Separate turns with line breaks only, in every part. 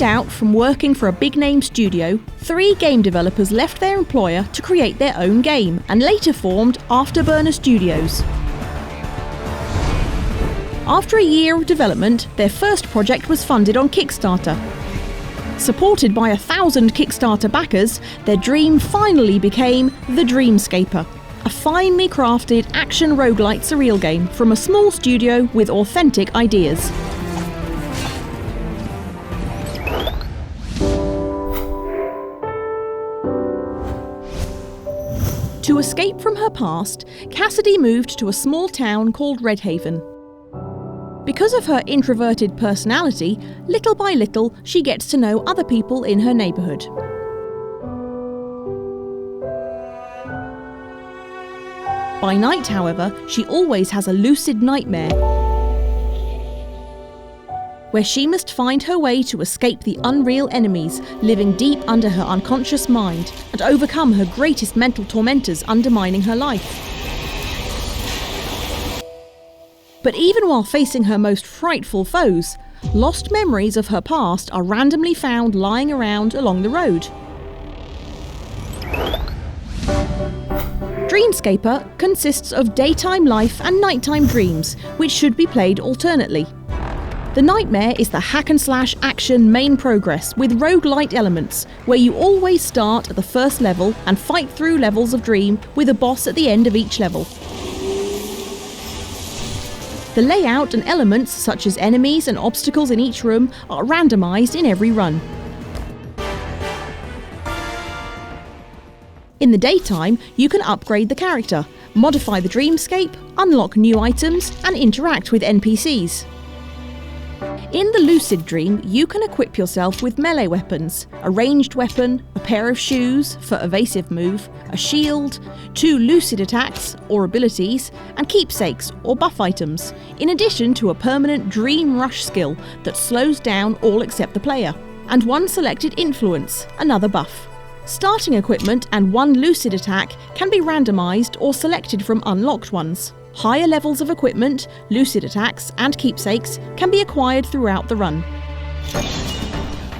out from working for a big-name studio, 3 game developers left their employer to create their own game and later formed Afterburner Studios. After a year of development, their first project was funded on Kickstarter. Supported by 1,000 Kickstarter backers, their dream finally became the Dreamscaper, a finely crafted action roguelite surreal game from a small studio with authentic ideas. To escape from her past, Cassidy moved to a small town called Redhaven. Because of her introverted personality, little by little she gets to know other people in her neighbourhood. By night, however, she always has a lucid nightmare where she must find her way to escape the unreal enemies living deep under her unconscious mind and overcome her greatest mental tormentors undermining her life. But even while facing her most frightful foes, lost memories of her past are randomly found lying around along the road. Dreamscaper consists of daytime life and nighttime dreams, which should be played alternately. The Nightmare is the hack-and-slash action main progress with roguelite elements, where you always start at the first level and fight through levels of Dream with a boss at the end of each level. The layout and elements such as enemies and obstacles in each room are randomised in every run. In the daytime, you can upgrade the character, modify the dreamscape, unlock new items and interact with NPCs. In the lucid dream, you can equip yourself with melee weapons, a ranged weapon, a pair of shoes for evasive move, a shield, 2 lucid attacks or abilities, and keepsakes or buff items, in addition to a permanent dream rush skill that slows down all except the player, and 1 selected influence, another buff. Starting equipment and 1 lucid attack can be randomised or selected from unlocked ones. Higher levels of equipment, lucid attacks and keepsakes can be acquired throughout the run.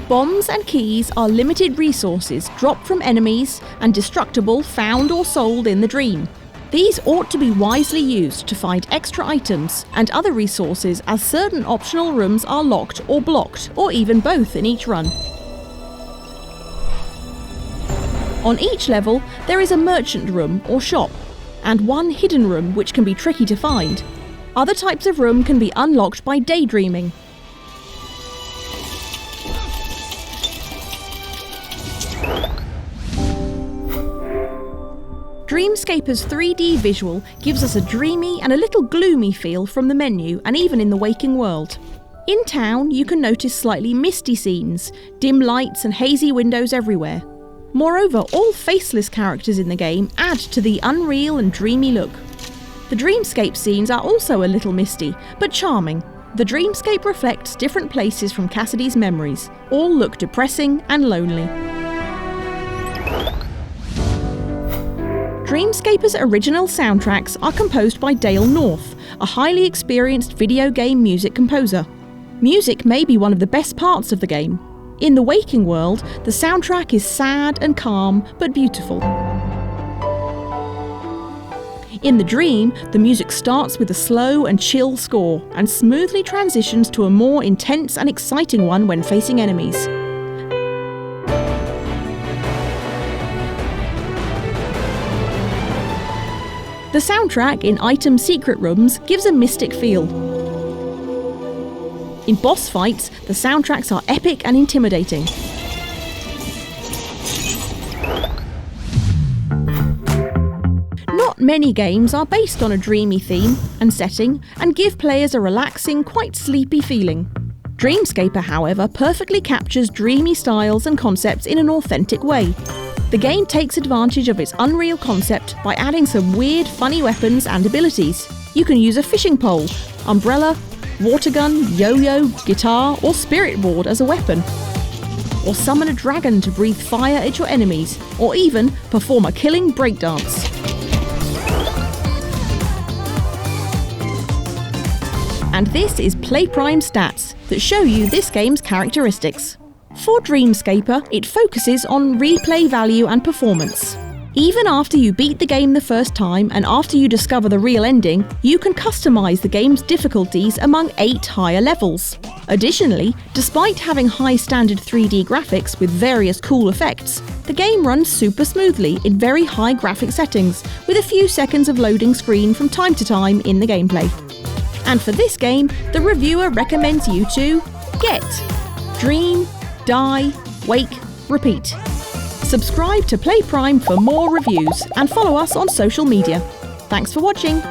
Bombs and keys are limited resources dropped from enemies and destructible found or sold in the dream. These ought to be wisely used to find extra items and other resources, as certain optional rooms are locked or blocked, or even both in each run. On each level, there is a merchant room or shop, and 1 hidden room which can be tricky to find. Other types of room can be unlocked by daydreaming. Dreamscaper's 3D visual gives us a dreamy and a little gloomy feel from the menu and even in the waking world. In town, you can notice slightly misty scenes, dim lights and hazy windows everywhere. Moreover, all faceless characters in the game add to the unreal and dreamy look. The dreamscape scenes are also a little misty, but charming. The dreamscape reflects different places from Cassidy's memories. All look depressing and lonely. Dreamscaper's original soundtracks are composed by Dale North, a highly experienced video game music composer. Music may be one of the best parts of the game. In the waking world, the soundtrack is sad and calm, but beautiful. In the dream, the music starts with a slow and chill score, and smoothly transitions to a more intense and exciting one when facing enemies. The soundtrack in item secret rooms gives a mystic feel. In boss fights, the soundtracks are epic and intimidating. Not many games are based on a dreamy theme and setting and give players a relaxing, quite sleepy feeling. Dreamscaper, however, perfectly captures dreamy styles and concepts in an authentic way. The game takes advantage of its unreal concept by adding some weird, funny weapons and abilities. You can use a fishing pole, umbrella, water gun, yo-yo, guitar or spirit board as a weapon. Or summon a dragon to breathe fire at your enemies, or even perform a killing breakdance. And this is PlayPrime stats that show you this game's characteristics. For Dreamscaper, it focuses on replay value and performance. Even after you beat the game the first time and after you discover the real ending, you can customize the game's difficulties among 8 higher levels. Additionally, despite having high standard 3D graphics with various cool effects, the game runs super smoothly in very high graphic settings, with a few seconds of loading screen from time to time in the gameplay. And for this game, the reviewer recommends you to get Dream, Die, Wake, Repeat. Subscribe to PlayPrime for more reviews and follow us on social media. Thanks for watching!